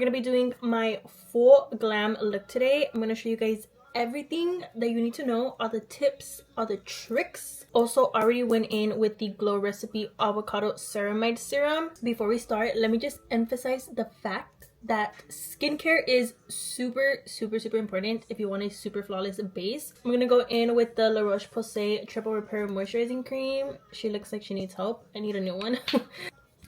gonna be doing my full glam look today. I'm gonna show you guys everything that you need to know, all the tips, all the tricks. Also already went in with the Glow Recipe Avocado Ceramide Serum. Before we start, let me just emphasize the fact that skincare is super important if you want a super flawless base. I'm gonna go in with the La Roche-Posay Triple Repair Moisturizing Cream. She looks like she needs help. I need a new one.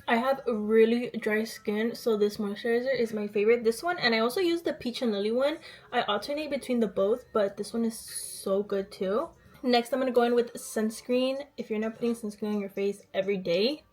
I have really dry skin, so this moisturizer is my favorite. This one, and I also use the Peach and Lily one. I alternate between the both, but this one is so good too. Next, I'm gonna go in with sunscreen. If you're not putting sunscreen on your face every day,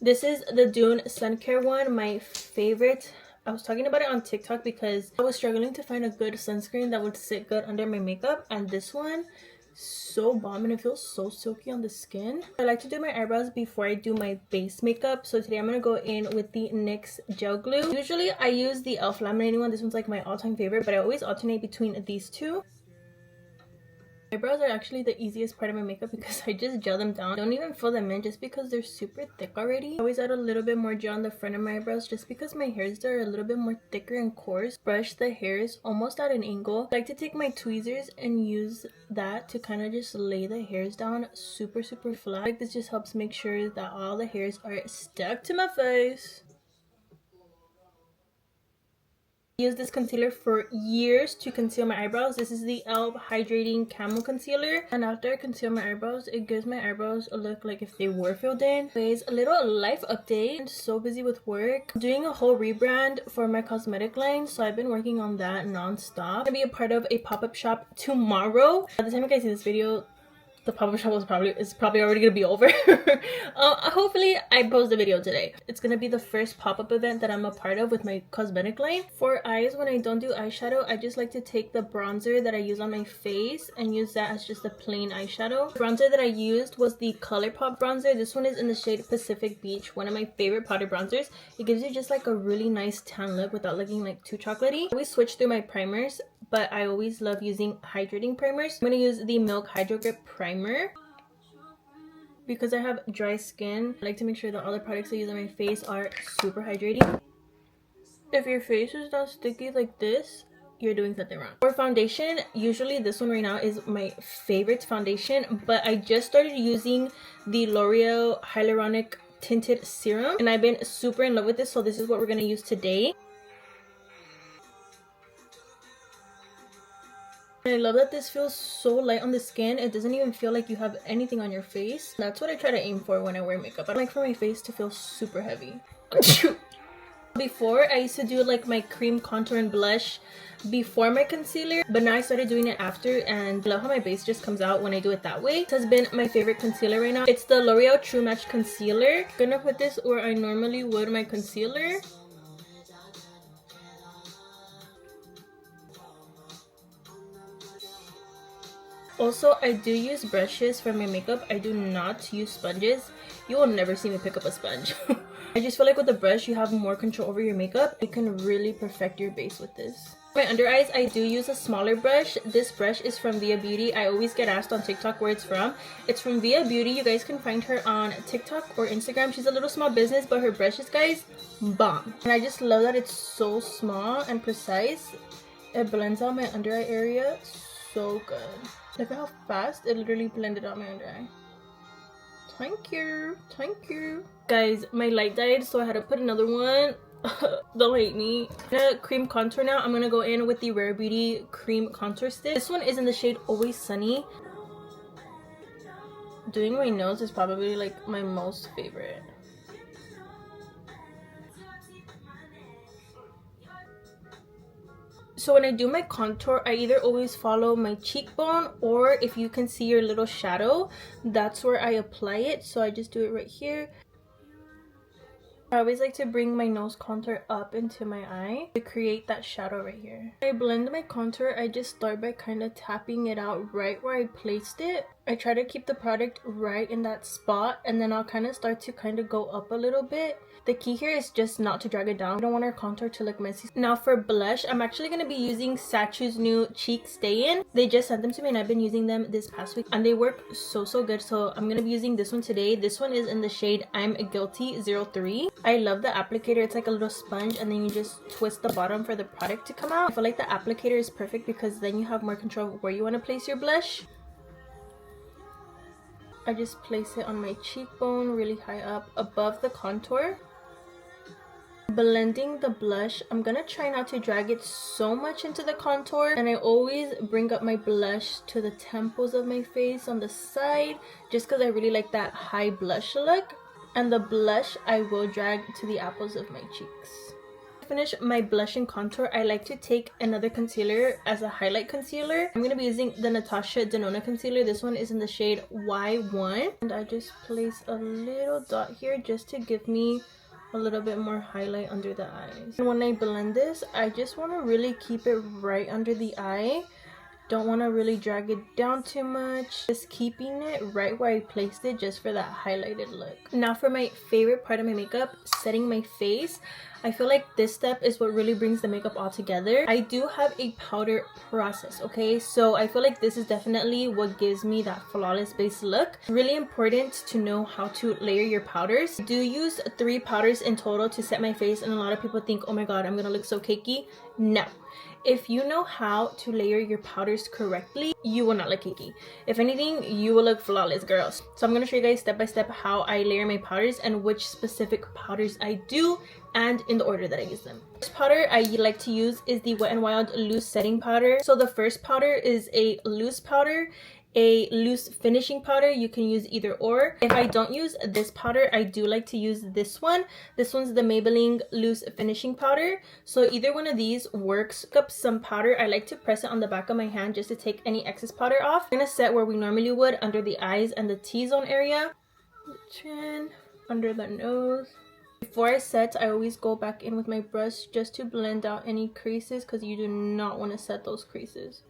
this is the Dune Sun Care one, my favorite. I was talking about it on TikTok because I was struggling to find a good sunscreen that would sit good under my makeup, and this one, so bomb, and it feels so silky on the skin. I like to do my eyebrows before I do my base makeup, so today I'm gonna go in with the NYX gel glue. Usually I use the e.l.f. laminating one. This one's like my all-time favorite, but I always alternate between these two. Eyebrows are actually the easiest part of my makeup because I just gel them down. I don't even fill them in just because they're super thick already. I always add a little bit more gel on the front of my eyebrows just because my hairs are a little bit more thicker and coarse. Brush the hairs almost at an angle. I like to take my tweezers and use that to kind of just lay the hairs down super flat. Like, this just helps make sure that all the hairs are stuck to my face. I use this concealer for years to conceal my eyebrows. This is the e.l.f. Hydrating Camo Concealer, and after I conceal my eyebrows, it gives my eyebrows a look like if they were filled in. Anyways, a little life update. I'm so busy with work. I'm doing a whole rebrand for my cosmetic line, so I've been working on that non-stop. I'm gonna be a part of a pop-up shop tomorrow. By the time you guys see this video, the pop-up shop is probably already gonna be over. Hopefully I post the video today. It's gonna be the first pop-up event that I'm a part of with my cosmetic line. For eyes, when I don't do eyeshadow, I just like to take the bronzer that I use on my face and use that as just a plain eyeshadow. The bronzer that I used was the ColourPop bronzer. This one is in the shade Pacific Beach, one of my favorite powder bronzers. It gives you just like a really nice tan look without looking like too chocolatey. I always switch through my primers, but I always love using hydrating primers. I'm going to use the Milk Hydro Grip Primer. Because I have dry skin, I like to make sure that all the products I use on my face are super hydrating. If your face is not sticky like this, you're doing something wrong. For foundation, usually this one right now is my favorite foundation, but I just started using the L'Oreal Hyaluronic Tinted Serum, and I've been super in love with this, so this is what we're going to use today. I love that this feels so light on the skin. It doesn't even feel like you have anything on your face. That's what I try to aim for when I wear makeup. I don't like for my face to feel super heavy. Before, I used to do like my cream contour and blush before my concealer, but now I started doing it after, and I love how my base just comes out when I do it that way. This has been my favorite concealer right now. It's the L'Oreal True Match Concealer. I'm gonna put this where I normally would my concealer. Also, I do use brushes for my makeup. I do not use sponges. You will never see me pick up a sponge. I just feel like with a brush, you have more control over your makeup. You can really perfect your base with this. My under eyes, I do use a smaller brush. This brush is from Via Beauty. I always get asked on TikTok where it's from. It's from Via Beauty. You guys can find her on TikTok or Instagram. She's a little small business, but her brushes, guys, bomb. And I just love that it's so small and precise. It blends out my under eye area so good. Look at how fast it literally blended out my under eye. Thank you. Guys, my light died, so I had to put another one. Don't hate me. I'm gonna cream contour now. I'm gonna go in with the Rare Beauty Cream Contour Stick. This one is in the shade Always Sunny. Doing my nose is probably like my most favorite. So when I do my contour, I either always follow my cheekbone, or if you can see your little shadow, that's where I apply it. So I just do it right here. I always like to bring my nose contour up into my eye to create that shadow right here. When I blend my contour, I just start by kind of tapping it out right where I placed it. I try to keep the product right in that spot, and then I'll kind of start to kind of go up a little bit. The key here is just not to drag it down. I don't want our contour to look messy. Now for blush, I'm actually going to be using Sachu's new Cheek Stay-In. They just sent them to me and I've been using them this past week, and they work so good. So I'm going to be using this one today. This one is in the shade I'm Guilty 03. I love the applicator. It's like a little sponge and then you just twist the bottom for the product to come out. I feel like the applicator is perfect because then you have more control of where you want to place your blush. I just place it on my cheekbone really high up above the contour. Blending the blush, I'm gonna try not to drag it so much into the contour, and I always bring up my blush to the temples of my face on the side just because I really like that high blush look. And the blush I will drag to the apples of my cheeks. To finish my blush and contour, I like to take another concealer as a highlight concealer. I'm going to be using the Natasha Denona concealer. This one is in the shade Y1. And I just place a little dot here just to give me a little bit more highlight under the eyes. And when I blend this, I just want to really keep it right under the eye. Don't want to really drag it down too much, just keeping it right where I placed it just for that highlighted look. Now for my favorite part of my makeup, setting my face. I feel like this step is what really brings the makeup all together. I do have a powder process, okay? So I feel like this is definitely what gives me that flawless base look. Really important to know how to layer your powders. I do use 3 powders in total to set my face, and a lot of people think, oh my god, I'm gonna look so cakey. No. If you know how to layer your powders correctly, you will not look cakey. If anything, you will look flawless, girls. So I'm going to show you guys step by step how I layer my powders and which specific powders I do and in the order that I use them. The first powder I like to use is the Wet n Wild loose setting powder. So the first powder is a loose powder, a loose finishing powder. You can use either or. If I don't use this powder, I do like to use this one. This one's the Maybelline loose finishing powder. So either one of these works. Pick up some powder. I like to press it on the back of my hand just to take any excess powder off. I'm gonna set where we normally would, under the eyes and the T-zone area, the chin, under the nose. Before I set, I always go back in with my brush just to blend out any creases because you do not want to set those creases.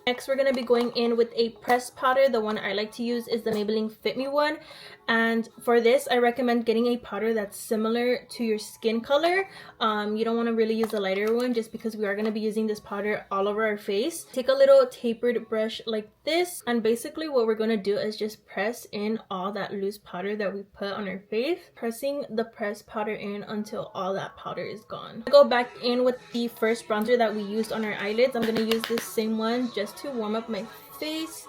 Next, we're going to be going in with a pressed powder. The one I like to use is the Maybelline Fit Me one. And for this, I recommend getting a powder that's similar to your skin color. You don't want to really use a lighter one just because we are going to be using this powder all over our face. Take a little tapered brush like this. And basically what we're going to do is just press in all that loose powder that we put on our face. Pressing the pressed powder in until all that powder is gone. Go back in with the first bronzer that we used on our eyelids. I'm going to use this same one just to warm up my face.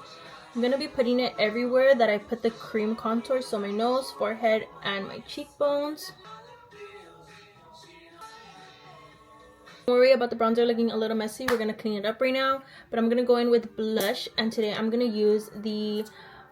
I'm going to be putting it everywhere that I put the cream contour, so my nose, forehead, and my cheekbones. Don't worry about the bronzer looking a little messy. We're going to clean it up right now. But I'm going to go in with blush, and today I'm going to use the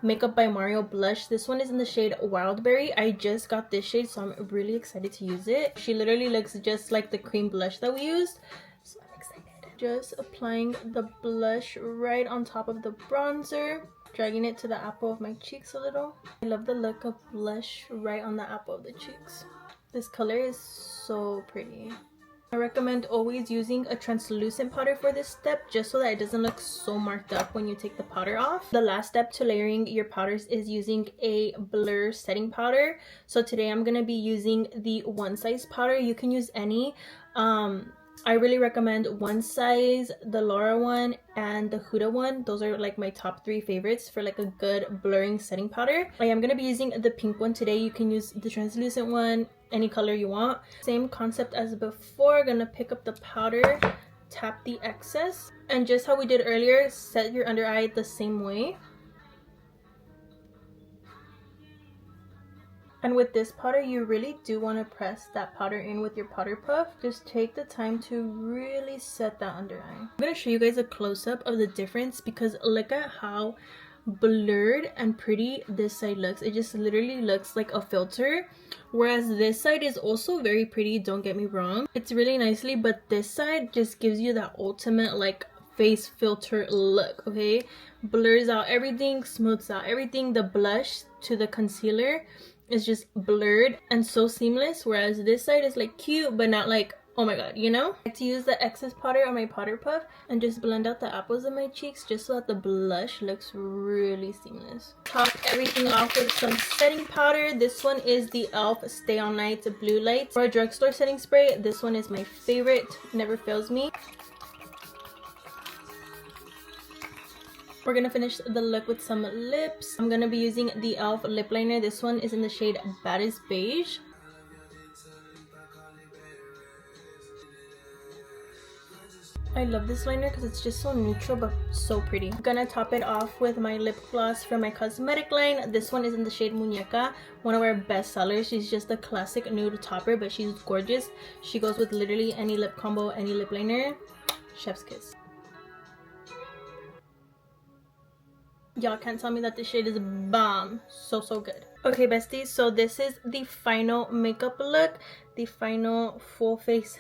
Makeup by Mario blush. This one is in the shade Wildberry. I just got this shade, so I'm really excited to use it. She literally looks just like the cream blush that we used. So I'm excited. Just applying the blush right on top of the bronzer, dragging it to the apple of my cheeks a little. I love the look of blush right on the apple of the cheeks. This color is so pretty. I recommend always using a translucent powder for this step just so that it doesn't look so marked up when you take the powder off. The last step to layering your powders is using a blur setting powder. So today I'm going to be using the One Size powder. You can use any. I really recommend One Size, the Laura one, and the Huda one. Those are like my top 3 favorites for like a good blurring setting powder. I am going to be using the pink one today. You can use the translucent one, any color you want. Same concept as before. Gonna pick up the powder, tap the excess, and just how we did earlier, set your under eye the same way. And with this powder, you really do want to press that powder in with your powder puff. Just take the time to really set that under eye. I'm going to show you guys a close-up of the difference because look at how blurred and pretty this side looks. It just literally looks like a filter, whereas this side is also very pretty, don't get me wrong. It's really nicely, but this side just gives you that ultimate like face filter look, okay? Blurs out everything, smooths out everything. The blush to the concealer is just blurred and so seamless, whereas this side is like cute but not like oh my god, you know? I like to use the excess powder on my powder puff and just blend out the apples of my cheeks just so that the blush looks really seamless. Top everything off with some setting powder. This one is the e.l.f. Stay All Night Blue Light. For a drugstore setting spray, this one is my favorite, never fails me. We're gonna finish the look with some lips. I'm gonna be using the e.l.f. lip liner. This one is in the shade Baddest Beige. I love this liner because it's just so neutral but so pretty. I'm gonna top it off with my lip gloss from my cosmetic line. This one is in the shade Muñeca, one of our best sellers. She's just a classic nude topper, but she's gorgeous. She goes with literally any lip combo, any lip liner. Chef's kiss. Y'all can't tell me that this shade is bomb. So good. Okay, besties, so this is the final makeup look, the final full face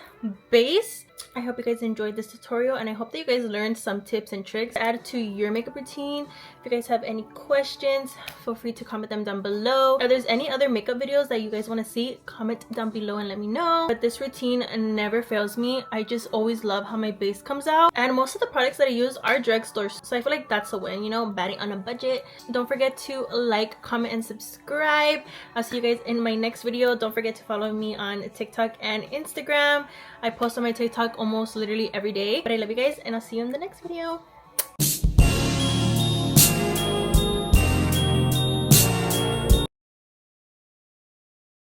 base. I hope you guys enjoyed this tutorial, and I hope that you guys learned some tips and tricks to add to your makeup routine. If you guys have any questions, feel free to comment them down below. If there's any other makeup videos that you guys want to see, comment down below and let me know. But this routine never fails me. I just always love how my base comes out, and most of the products that I use are drugstore, so I feel like that's a win, you know, batting on a budget. Don't forget to like, comment, and subscribe. I'll see you guys in my next video. Don't forget to follow me on TikTok and Instagram. I post on my TikTok almost literally every day. But I love you guys, and I'll see you in the next video.